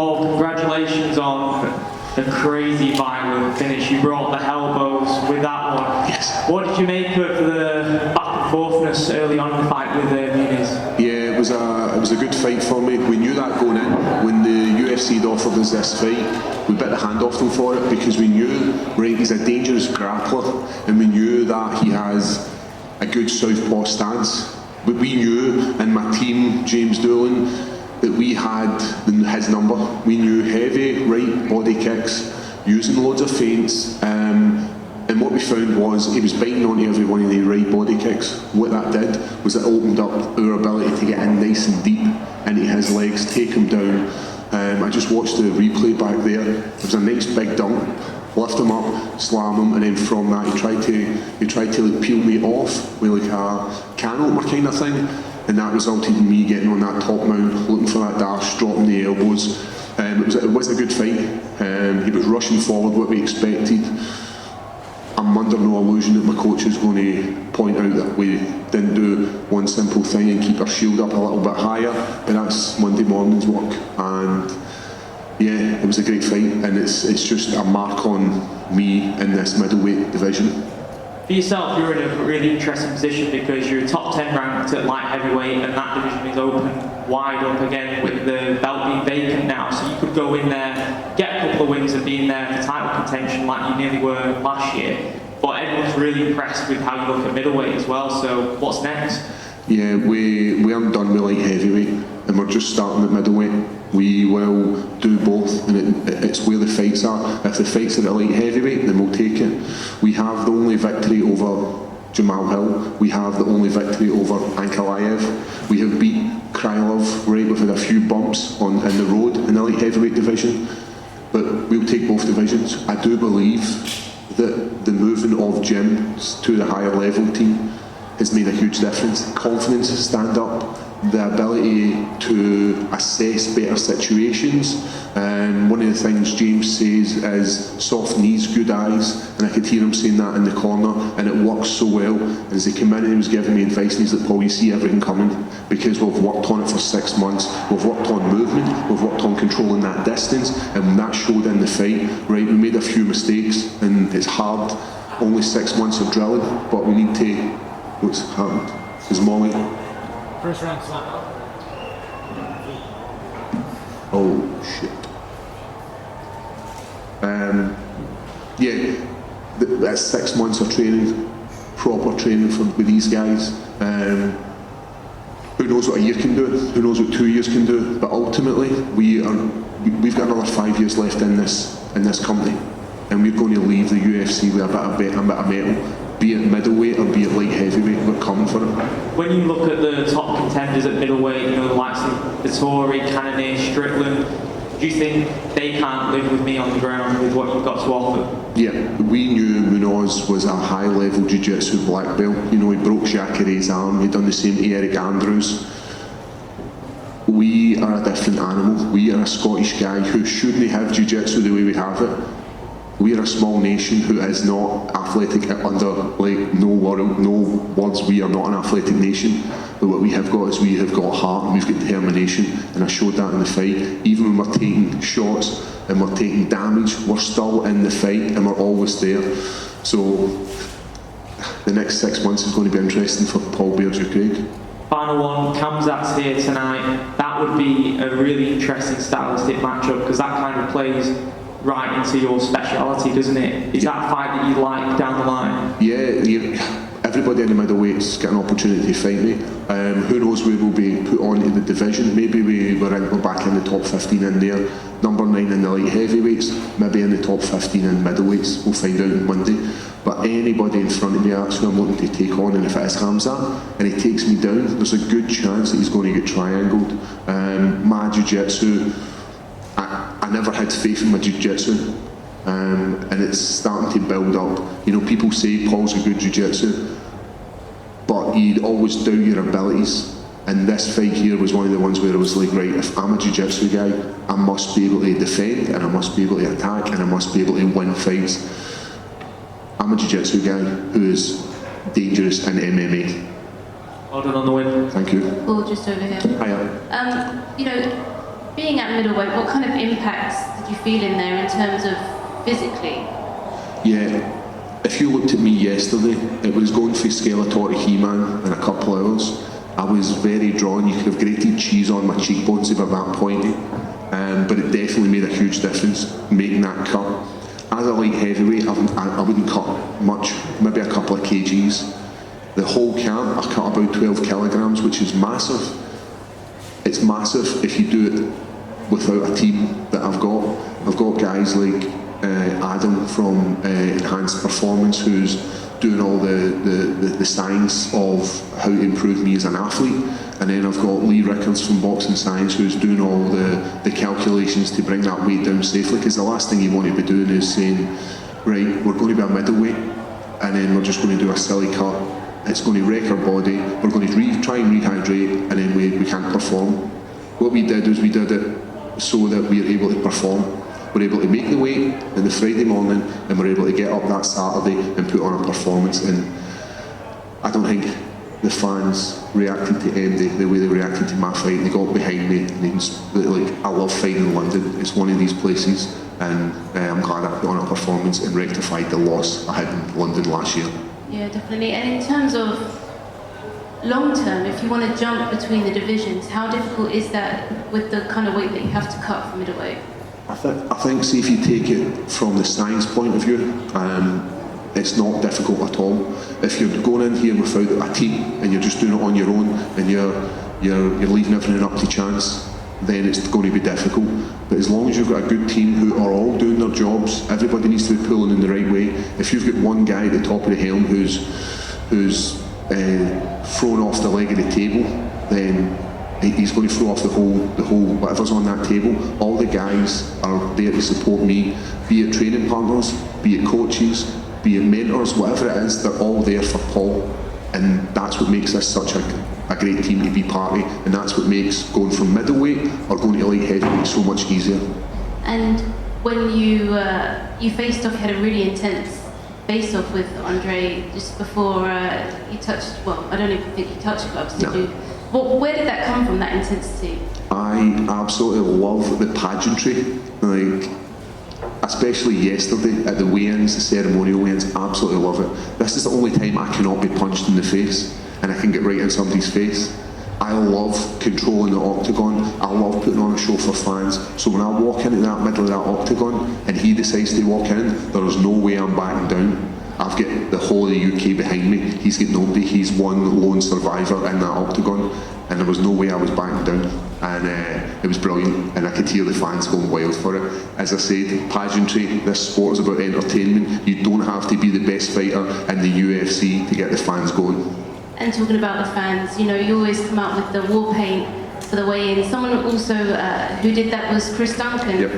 Paul, congratulations on the crazy violent finish. You brought the elbows with that one. Yes. What did you make of the back and forthness early on in the fight with Muniz? Yeah, it was a good fight for me. We knew that going in. When the UFC had offered us this fight, we bit the hand off them for it because we knew, right, he's a dangerous grappler, and we knew that he has a good southpaw stance. But we knew, and my team, James Doolan, that we had his number. We knew heavy right body kicks, using loads of feints, and what we found was he was biting onto every one of the right body kicks. What that did was it opened up our ability to get in nice and deep into his legs, take him down. I just watched the replay back there. It was a nice big dunk, lift him up, slam him, and then from that he tried to like peel me off with like a can opener kind of thing. And that resulted in me getting on that top mount, looking for that dash, dropping the elbows. It was a good fight. He was rushing forward what we expected. I'm under no illusion that my coach is going to point out that we didn't do one simple thing and keep our shield up a little bit higher, but that's Monday morning's work. And yeah, it was a great fight, and it's just a mark on me in this middleweight division. For yourself, you're in a really interesting position because you're top 10 ranked at light heavyweight, and that division is open wide up again with the belt being vacant now. So you could go in there, get a couple of wins and be in there for title contention like you nearly were last year. But everyone's really impressed with how you look at middleweight as well. So what's next? Yeah, we aren't done with light heavyweight, and we're just starting at middleweight. We will do both, and it's where the fights are. If the fights are at light heavyweight, then we'll take it. We have the only victory over Jamal Hill. We have the only victory over Ankalaev. We have beat Krylov, right? We've had a few bumps in the road in the light heavyweight division, but we'll take both divisions. I do believe that the moving of Jim to the higher level team has made a huge difference. Confidence, stand up, the ability to assess better situations. One of the things James says is soft knees, good eyes, and I could hear him saying that in the corner, and it works so well. And as he came in and he was giving me advice, and he's like, Paul, you see everything coming, because we've worked on it for 6 months, we've worked on movement, we've worked on controlling that distance, and that showed in the fight. Right, we made a few mistakes, and it's hard, only 6 months of drilling, but we need to, what's happened? Is Molly? First round slap. Oh shit. Yeah, that's 6 months of training, proper training with these guys. Who knows what a year can do? Who knows what 2 years can do? But ultimately, we've got another 5 years left in this company, and we're going to leave the UFC with a bit of metal. Be it middleweight or be it light heavyweight, we're coming for it. When you look at the top contenders at middleweight, you know, the likes of Vittori, Cannonier, Strickland, do you think they can't live with me on the ground with what you've got to offer? Yeah, we knew Munoz was a high-level jiu-jitsu black belt. You know, he broke Jacare's arm, he'd done the same to Eric Andrews. We are a different animal. We are a Scottish guy who shouldn't have jiu-jitsu the way we have it. We are a small nation who is not athletic under, like, no words, we are not an athletic nation. But what we have got is we have got heart and we've got determination, and I showed that in the fight. Even when we're taking shots and we're taking damage, we're still in the fight and we're always there. So the next 6 months is going to be interesting for Paul Craig. Final one, Kamzat's here tonight. That would be a really interesting stylistic matchup because that kind of plays right into your speciality, doesn't it? Is that a fight that you like down the line? Yeah, everybody in the middleweights get an opportunity to fight me. Who knows where we'll be put on in the division. Maybe we're back in the top 15 in there. Number 9 in the light heavyweights, maybe in the top 15 in middleweights. We'll find out on Monday. But anybody in front of me, that's who I'm looking to take on, and if it is Kamzat and he takes me down, there's a good chance that he's going to get triangled. My jiu-jitsu, I never had faith in my jiu-jitsu, and it's starting to build up. You know, people say Paul's a good jiu-jitsu, but you'd always doubt your abilities. And this fight here was one of the ones where it was like, right, if I'm a jiu-jitsu guy, I must be able to defend, and I must be able to attack, and I must be able to win fights. I'm a jiu-jitsu guy who is dangerous in MMA. Well done on the win. Thank you. Paul, just over here. Hiya. You know, Being at middleweight, what kind of impacts did you feel in there in terms of physically? Yeah, if you looked at me yesterday, it was going for Skeletor to He-Man in a couple of hours. I was very drawn. You could have grated cheese on my cheekbones if at that point. But it definitely made a huge difference making that cut. As a light heavyweight, I wouldn't cut much, maybe a couple of kgs. The whole camp, I cut about 12 kilograms, which is massive. It's massive if you do it without a team that I've got. I've got guys like Adam from Enhanced Performance, who's doing all the science of how to improve me as an athlete. And then I've got Lee Rickards from Boxing Science, who's doing all the calculations to bring that weight down safely, because the last thing you want to be doing is saying, right, we're going to be a middleweight and then we're just going to do a silly cut. It's going to wreck our body, we're going to try and rehydrate, and then we can't perform. What we did is we did it so that we are able to perform. We're able to make the weight on the Friday morning, and we're able to get up that Saturday and put on a performance. And I don't think the fans reacted to MD the way they reacted to my fight. They got behind me. I love fighting in London. It's one of these places, and I'm glad I put on a performance and rectified the loss I had in London last year. Yeah, definitely. And in terms of long term, if you want to jump between the divisions, how difficult is that with the kind of weight that you have to cut for middleweight? I think, see, if you take it from the science point of view, it's not difficult at all. If you're going in here without a team and you're just doing it on your own and you're leaving everything up to chance, then it's going to be difficult. But as long as you've got a good team who are all doing their jobs, everybody needs to be pulling in the right way. If you've got one guy at the top of the helm who's thrown off the leg of the table, then he's going to throw off the whole whatever's on that table. All the guys are there to support me, be it training partners, be it coaches, be it mentors, whatever it is, they're all there for Paul. And that's what makes this such a great team to be part of, and that's what makes going from middleweight or going to light heavyweight so much easier. And when you faced off, you had a really intense face-off with Andre just before you touched, well, I don't even think you touched gloves, did you? Where did that come from, that intensity? I absolutely love the pageantry, like, especially yesterday at the weigh-ins, the ceremonial weigh-ins, absolutely love it. This is the only time I cannot be punched in the face and I can get right in somebody's face. I love controlling the octagon, I love putting on a show for fans, so when I walk into that middle of that octagon and he decides to walk in, there is no way I'm backing down. I've got the whole of the UK behind me, he's got nobody, he's one lone survivor in that octagon, and there was no way I was backing down. And it was brilliant, and I could hear the fans going wild for it. As I said, pageantry, this sport is about entertainment. You don't have to be the best fighter in the UFC to get the fans going. And talking about the fans, you know, you always come out with the Warpaint for the weigh-in. Someone also who did that was Chris Duncan. Yep.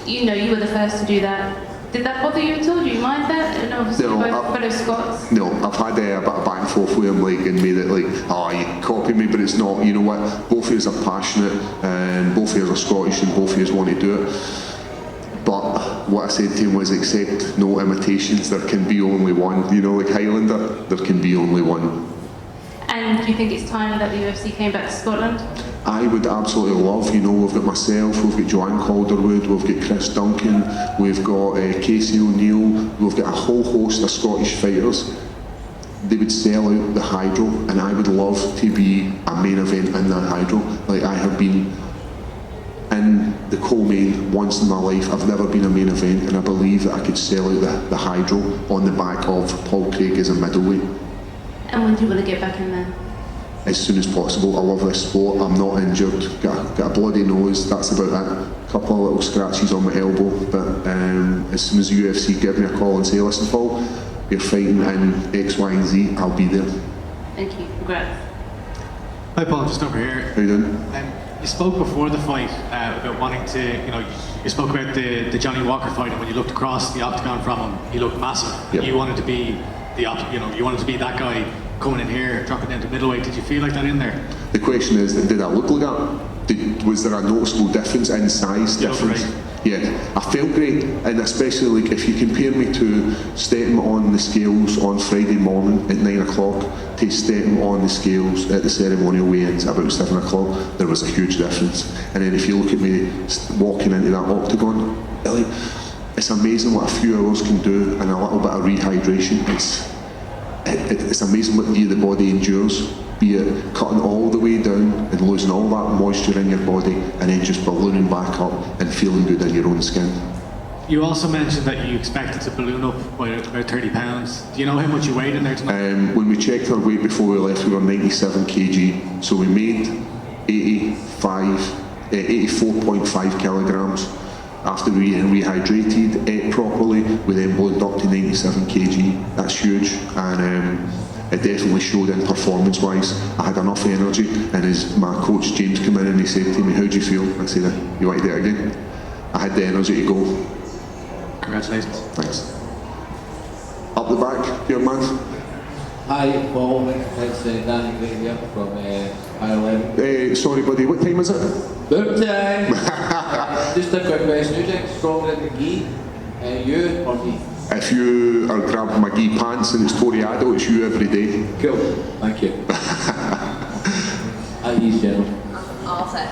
You know, you were the first to do that. Did that bother you at all? Do you mind that? And obviously No, both fellow Scots. No, I've had a bit of back and forth with him, like, and made it like, oh, you copy me, but it's not. You know what? Both of us are passionate, and both of us are Scottish, and both of us want to do it. But what I said to him was, accept no imitations. There can be only one. You know, like Highlander, there can be only one. And do you think it's time that the UFC came back to Scotland? I would absolutely love, you know, we've got myself, we've got Joanne Calderwood, we've got Chris Duncan, we've got Casey O'Neill, we've got a whole host of Scottish fighters. They would sell out the Hydro, and I would love to be a main event in that Hydro. Like, I have been in the co-main once in my life. I've never been a main event, and I believe that I could sell out the Hydro on the back of Paul Craig as a middleweight. And when do you want to get back in there? As soon as possible. I love this sport, I'm not injured, got a bloody nose, that's about it. A couple of little scratches on my elbow, but as soon as the UFC give me a call and say, listen Paul, you're fighting in X, Y and Z, I'll be there. Thank you, congrats. Hi Paul, just over here. How you doing? You spoke before the fight about wanting to, you know, you spoke about the Johnny Walker fight, and when you looked across the octagon from him, he looked massive. Yep. You wanted to be you wanted to be that guy coming in here, dropping down to middleweight. Did you feel like that in there? The question is, did I look like that? Was there a noticeable difference in size? You look Difference? great. Yeah, I felt great, and especially like if you compare me to stepping on the scales on Friday morning at 9 o'clock to stepping on the scales at the ceremonial weigh-ins about 7 o'clock, there was a huge difference. And then if you look at me walking into that octagon, it's amazing what a few hours can do, and a little bit of rehydration. It's amazing what the body endures, be it cutting all the way down and losing all that moisture in your body and then just ballooning back up and feeling good in your own skin. You also mentioned that you expected to balloon up by about 30 pounds. Do you know how much you weighed in there tonight? When we checked our weight before we left, we were 97 kg, so we made 84.5 kilograms. After we rehydrated, ate properly, we then ballooned up to 97 kg. That's huge, and it definitely showed in performance-wise. I had enough energy, and as my coach James came in and he said to me, "How do you feel?" I said, "You want to do it again?" I had the energy to go. Congratulations. Thanks. Up the back, dear man. Hi, Paul. It's Danny Gray here from Ireland. Sorry, buddy. What time is it? Boom time! Just a quick question. Who's stronger than McGee? You or me? If you are grabbing my gi pants and it's Toriado, it's you every day. Cool. Thank you. Hi, General. All set.